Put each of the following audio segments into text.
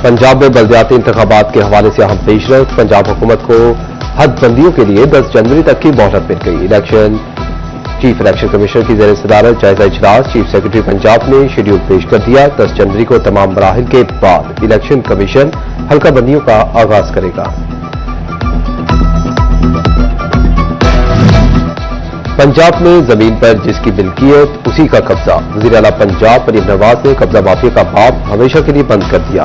पंजाब में बल्दियाती इंतखाबात के हवाले से अहम पेशरफ। पंजाब हुकूमत को हदबंदियों के लिए 10 जनवरी तक की मोहलत मिल गई। चीफ इलेक्शन कमिश्नर की ज़ेर सदारत जायजा इजलास चीफ सेक्रेटरी पंजाब ने शेड्यूल पेश कर दिया। 10 जनवरी को तमाम मराहिल के बाद इलेक्शन कमीशन हल्का बंदियों का आगाज करेगा। पंजाब में जमीन पर जिसकी मिल्कियत उसी का कब्जा। वज़ीर आला पंजाब मरीम नवाज ने कब्जा माफिया का बाब हमेशा के लिए बंद कर दिया।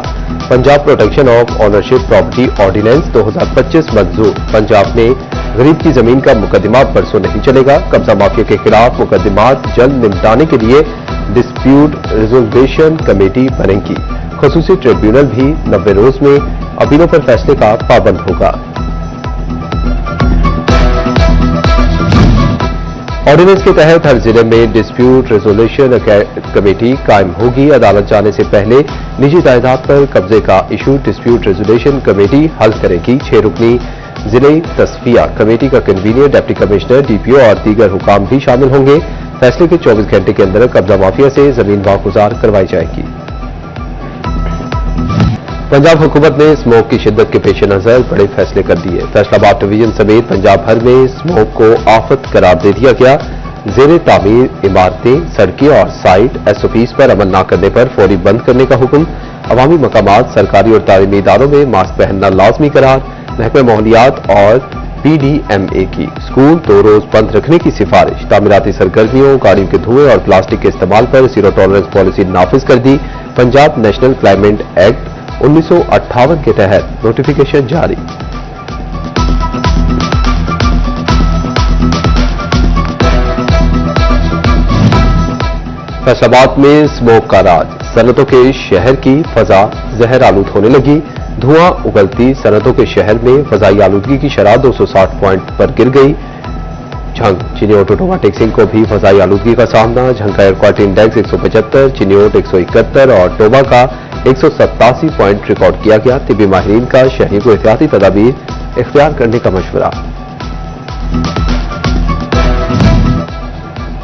Punjab protection of ownership property ordinance 2025 मंजूर। पंजाब में गरीब की जमीन का मुकदमा परसों नहीं चलेगा। कब्जा माफिया के खिलाफ मुकदमात जल्द निपटाने के लिए डिस्प्यूट रिजोल्यूशन कमेटी बनेगी। खसूसी ट्रिब्यूनल भी 90 रोज में अपीलों पर फैसले का पाबंद होगा। ऑर्डिनेंस के तहत हर जिले में डिस्प्यूट रेजोल्यूशन कमेटी कायम होगी। अदालत जाने से पहले निजी जायदाद पर कब्जे का इशू डिस्प्यूट रेजोल्यूशन कमेटी हल करेगी। 6 रुकनी जिले तस्फिया कमेटी का कन्वीनर डिप्टी कमिश्नर डीपीओ और दीगर हुकाम भी शामिल होंगे। फैसले के 24 घंटे के अंदर कब्जा माफिया से जमीन वागुजार करवाई जाएगी। पंजाब हुकूमत ने स्मोक की शिद्दत के पेश नजर बड़े फैसले कर दिए। फैसलाबाद डिवीजन समेत पंजाब भर में स्मोक को आफत करार दे दिया गया। जेर तामीर इमारतें, सड़कें और साइट एसओपीज पर अमल न करने पर फौरी बंद करने का हुक्म। अवामी मकामात, सरकारी और तालीमी इदारों में मास्क पहनना लाजमी करार। महकमे माहौलियात और पीडीएमए की स्कूल 2 रोज बंद रखने की सिफारिश। तामीराती सरगर्मियों, गाड़ियों के धुएं और प्लास्टिक के इस्तेमाल पर जीरो टॉलरेंस पॉलिसी नाफिज कर दी। पंजाब नेशनल क्लाइमेट एक्ट 1958 के तहत नोटिफिकेशन जारी। फैसलाबाद में स्मोक का राज। सनतों के शहर की फजा जहर आलूद होने लगी। धुआं उगलती सनतों के शहर में फजाई आलूदगी की शरह 260 पॉइंट पर गिर गई। झंग चिनियोट ऑटोमेटिक सिंह को भी फजाई आलूदगी का सामना। झंग का एयर क्वालिटी इंडेक्स 175, चिनियोट 171 और टोबा का 187 पॉइंट रिकॉर्ड किया गया। तिब्बी माहिरीन का शहरी को एहतियाती तदाबीर इख्तियार करने का मशवरा।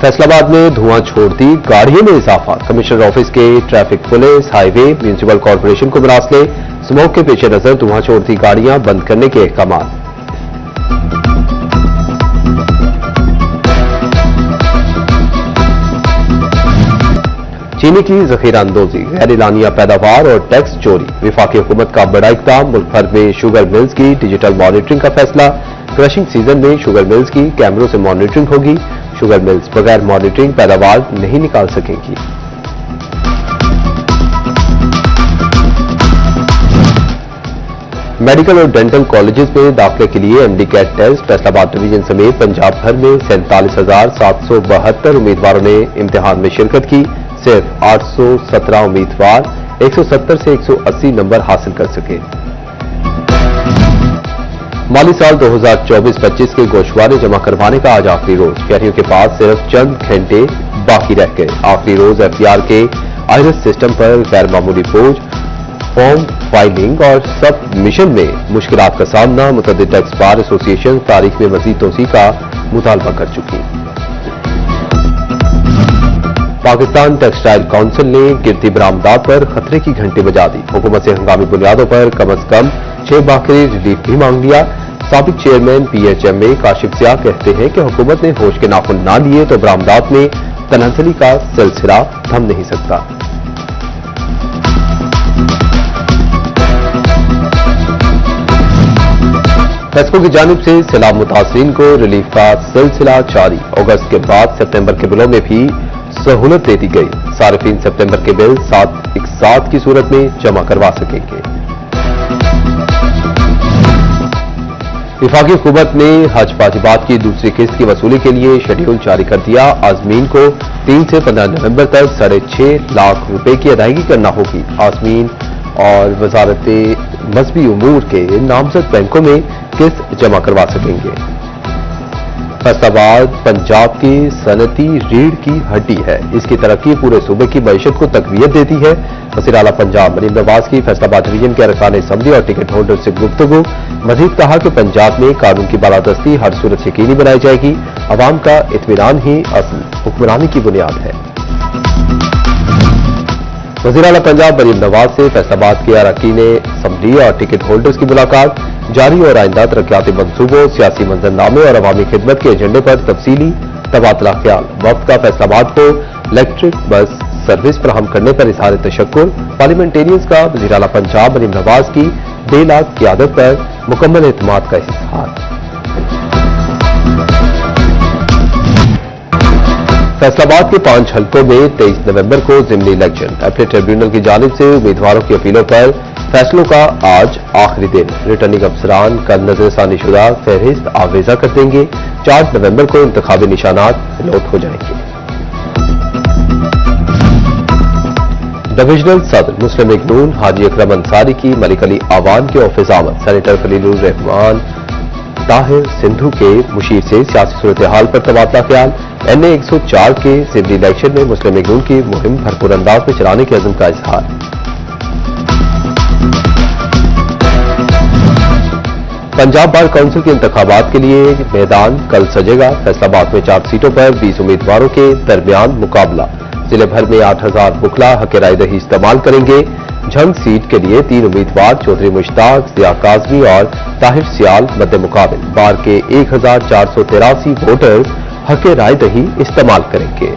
फैसलाबाद में धुआं छोड़ती गाड़ियों में इजाफा। कमिश्नर ऑफिस के traffic police, highway, municipal corporation को मरासले। स्मोक के पेश नजर धुआं छोड़ती गाड़ियां बंद करने के अहकाम। चीनी की जखीरा अंदोजी, गैर एलानिया पैदावार और टैक्स चोरी। विफाकी हुकूमत का बड़ा इक़दाम। मुल्क भर में शुगर मिल्स की डिजिटल मॉनिटरिंग का फैसला। क्रशिंग सीजन में शुगर मिल्स की कैमरों से मॉनिटरिंग होगी। शुगर मिल्स बगैर मॉनिटरिंग पैदावार नहीं निकाल सकेंगी। मेडिकल और डेंटल कॉलेजेस में दाखिले के लिए एमडी-कैट टेस्ट। फैसलाबाद डिवीजन समेत पंजाब भर में 47,772 उम्मीदवारों ने इम्तिहान में शिरकत की। सिर्फ 817 उम्मीदवार 170 से 180 नंबर हासिल कर सके। माली साल 2024-25 के गोशवारे जमा करवाने का आज आखिरी रोज। शहरियों के पास सिर्फ चंद घंटे बाकी रह गए। आखिरी रोज एफटीआर के आईरिस सिस्टम पर गैर मामूली बोझ, फॉर्म फाइलिंग और सबमिशन में मुश्किलात का सामना। मुतअद्दिद टैक्स बार एसोसिएशन तारीख में मजीद तोसी का मुतालबा कर चुकी। पाकिस्तान टेक्सटाइल काउंसिल ने गिरती बरामदात पर खतरे की घंटी बजा दी। हुकूमत से हंगामी बुनियादों पर कम अज कम 6 बाखरी रिलीफ भी मांग लिया। साबिक चेयरमैन पीएचएमए काशिफ ज़िया कहते हैं कि हुकूमत ने होश के नाखुन ना लिए तो बरामदात में तनाज़ुली का सिलसिला थम नहीं सकता। टेस्को की जानिब से सैलाब मुतासरीन को रिलीफ का सिलसिला जारी। अगस्त के बाद सितंबर के बिलों में भी सहूलत दे दी गई। सारिफीन सितंबर के बिल 7 एक साथ की सूरत में जमा करवा सकेंगे। विफाकी हुकूमत ने हज वाजिबात की दूसरी किस्त की वसूली के लिए शेड्यूल जारी कर दिया। आजमीन को 3 से 15 नवंबर तक 6.5 लाख रुपए की अदायगी करना होगी। आजमीन और वजारत मजहबी उमूर के नामजद बैंकों में किस्त जमा करवा सकेंगे। फैसलाबाद पंजाब की सनती रीढ़ की हड्डी है। इसकी तरक्की पूरे सूबे की मईशत को तकवीत देती है। वज़ीर आला पंजाब मरीम नवाज की फैसलाबाद डिवीजन के अरकान असम्बली और टिकट होल्डर से गुफ्तगू। मजीद कहा कि पंजाब में कानून की बालादस्ती हर सूरत यकीनी बनाई जाएगी। अवाम का इत्मीनान ही असल हुक्मरानी की बुनियाद है। वज़ीर आला पंजाब मरीम नवाज से फैसलाबाद के अरकान असम्बली और टिकट होल्डर्स की मुलाकात, जारी और आइंदा तरक्याती मंसूबों, सियासी मंजरनामे और अवामी खिदमत के एजेंडे पर तफसीली तबादला ख्याल। वक्त का फैसलाबाद को इलेक्ट्रिक बस सर्विस फराहम करने पर इजहार तशक्कुर। पार्लियामेंटेरियंस का वज़ीर आला पंजाब मरीम नवाज की बेलाग क़यादत पर मुकम्मल एतमाद का इजहार। फैसलाबाद के 5 हलकों में 23 नवंबर को ज़िमनी इलेक्शन। अपील ट्रिब्यूनल की जानिब से उम्मीदवारों की अपीलों पर फैसलों का आज आखिरी दिन। रिटर्निंग अफसरान कल नजरसानी शुदा फहरिस्त आवेजा कर देंगे। 4 नवंबर को इंतखाबी निशानात अलॉट हो जाएंगे। डिविजनल सदर मुस्लिम लीग नून हाजी अकरम अंसारी की मलिक अली आवान के ऑफिस आमद। सेनेटर खलीलुर रहमान ताहिर सिंधु के मुशीर से सियासी सूरत हाल पर तबादला ख्याल। NA 104 के ज़िमनी इलेक्शन में मुस्लिम लीग नून की मुहिम भरपूर अंदाज में चलाने के अज़्म का इजहार। पंजाब बार काउंसिल के इंतखाबात के लिए मैदान कल सजेगा। फैसलाबाद में 4 सीटों पर 20 उम्मीदवारों के दरमियान मुकाबला। जिले भर में 8000 बुखला हक राय दही इस्तेमाल करेंगे। झंग सीट के लिए 3 उम्मीदवार चौधरी मुश्ताक, जिया काजमी और ताहिर सियाल मद्दे मुकाबिल। बार के 1483 वोटर हक राय दही इस्तेमाल करेंगे।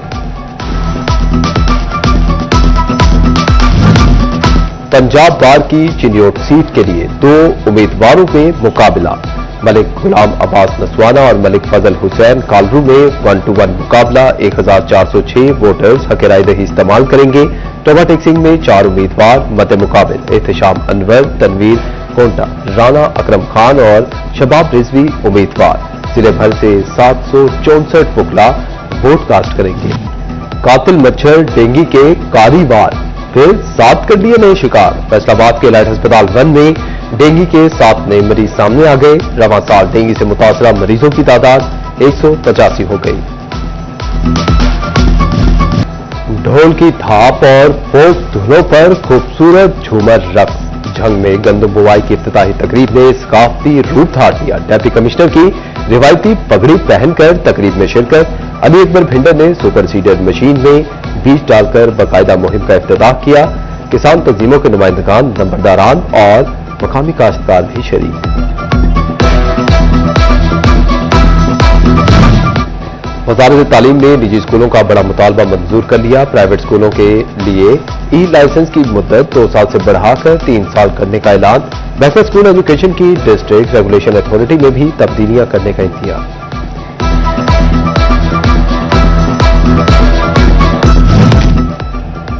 पंजाब बार की चिन्योट सीट के लिए 2 उम्मीदवारों में मुकाबला। मलिक गुलाम अब्बास नसवाना और मलिक फजल हुसैन कालरू में 1-to-1 मुकाबला। 1406 वोटर्स हक राय दही इस्तेमाल करेंगे। टोबा टेक्सिंग में 4 उम्मीदवार मद्दे मुकाबिल। एहतशाम अनवर, तनवीर कोंटा, राना अकरम खान और शबाब रिजवी उम्मीदवार। जिले भर से 764 बुखला वोट कास्ट करेंगे। कातिल मच्छर डेंगू के कारीवार, फिर 7 कड्डियों में शिकार। फैसलाबाद के इलाइट अस्पताल 1 में डेंगू के 7 नए मरीज सामने आ गए। रवां साल डेंगू से मुतासरा मरीजों की तादाद 185 हो गई। ढोल की थाप और फोक धुनों पर खूबसूरत झूमर रक्स। झंग में गंदम बुवाई की इफ्तिताही तकरीब ने सकाफती रूप धार दिया। डिप्टी कमिश्नर की रिवायती पगड़ी पहनकर तकरीब में शिरकत। अली अकबर भिंडर ने सुपर सीडर मशीन में बीज डालकर बाकायदा मुहिम का इफ्तिताह किया। किसान तंजीमों के नुमाइंदगान, नंबरदारान और मकामी काश्तकार भी शरीक। वज़ारत तालीम ने निजी स्कूलों का बड़ा मुतालबा मंजूर कर लिया। प्राइवेट स्कूलों के लिए ई लाइसेंस की मुद्दत 2 साल से बढ़ाकर 3 साल करने का ऐलान। बैकवर्ड स्कूल एजुकेशन की डिस्ट्रिक्ट रेगुलेशन अथॉरिटी में भी तब्दीलियां करने का इंतजाम।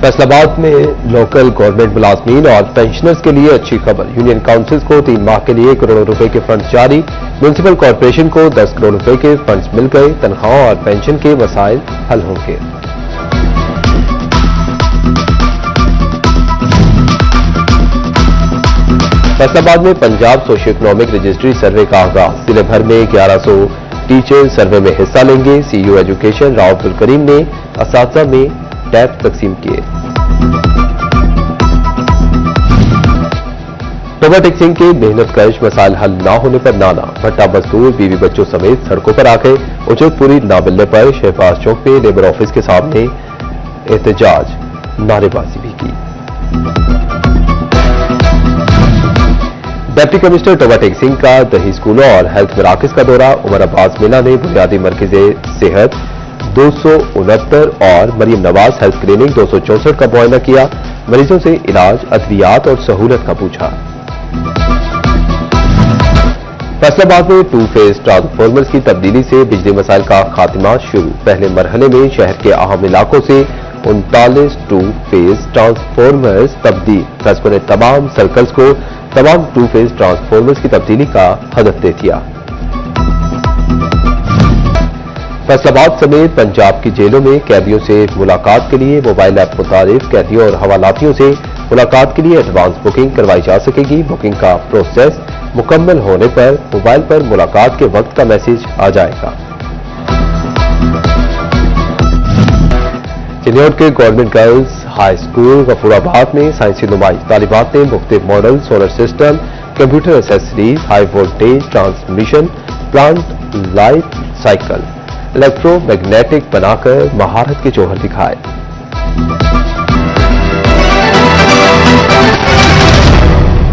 फैसलाबाद में लोकल गवर्नमेंट मुलाजमीन और पेंशनर्स के लिए अच्छी खबर। यूनियन काउंसिल्स को 3 माह के लिए 1 करोड़ रुपए के फंड जारी। म्यूनिसिपल कॉर्पोरेशन को 10 करोड़ रुपए के फंड्स मिल गए। तनख्वाहों और पेंशन के मसाइल हल होंगे। फैसलाबाद में पंजाब सोशियो इकोनॉमिक रजिस्ट्री सर्वे का आगाज। जिले भर में 1100 टीचर सर्वे में हिस्सा लेंगे। CEO एजुकेशन राव अब्दुल करीम ने असातिज़ा में टैब तकसीम किए। टोबा टेक्सिंग के मेहनत कश मसाइल हल न होने पर नाना। भट्टा मजदूर बीवी बच्चों समेत सड़कों पर आ गए। उचित पूरी न मिलने पर शहबाज चौक पे लेबर ऑफिस के सामने एहतजाज, नारेबाजी भी की। डिप्टी कमिश्नर टोबा टेक्सिंग का दही स्कूलों और हेल्थ मराकज का दौरा। उमर अब्बास मिला ने बुनियादी मरकज़ सेहत 269 और मरीम नवाज हेल्थ क्लिनिक 264 का मुआयना किया। मरीजों से इलाज, अद्वियात और सहूलत का पूछा। फैसलाबाद में 2 फेज ट्रांसफार्मर्स की तब्दीली से बिजली मसाइल का खात्मा शुरू। पहले मरहले में शहर के अहम इलाकों से 39 2 फेज ट्रांसफार्मर्स तब्दील। फैसलों ने तमाम सर्कल्स को तमाम 2 फेज ट्रांसफार्मर्स की तब्दीली का हदफ दे दिया। फैसलाबाद समेत पंजाब की जेलों में कैदियों से मुलाकात के लिए मोबाइल ऐप मुतारिफ। कैदियों और हवालातियों से मुलाकात के लिए एडवांस बुकिंग करवाई जा सकेगी। बुकिंग का प्रोसेस मुकम्मल होने पर मोबाइल पर मुलाकात के वक्त का मैसेज आ जाएगा। चिन्योट के गवर्नमेंट गर्ल्स हाई स्कूल गफूराबाद में साइंसी नुमाइश। तालिबात ने मुख्तलिफ model, solar system, computer accessories, high voltage transmission plant, light cycle, electromagnetic बनाकर महारत के जौहर दिखाए।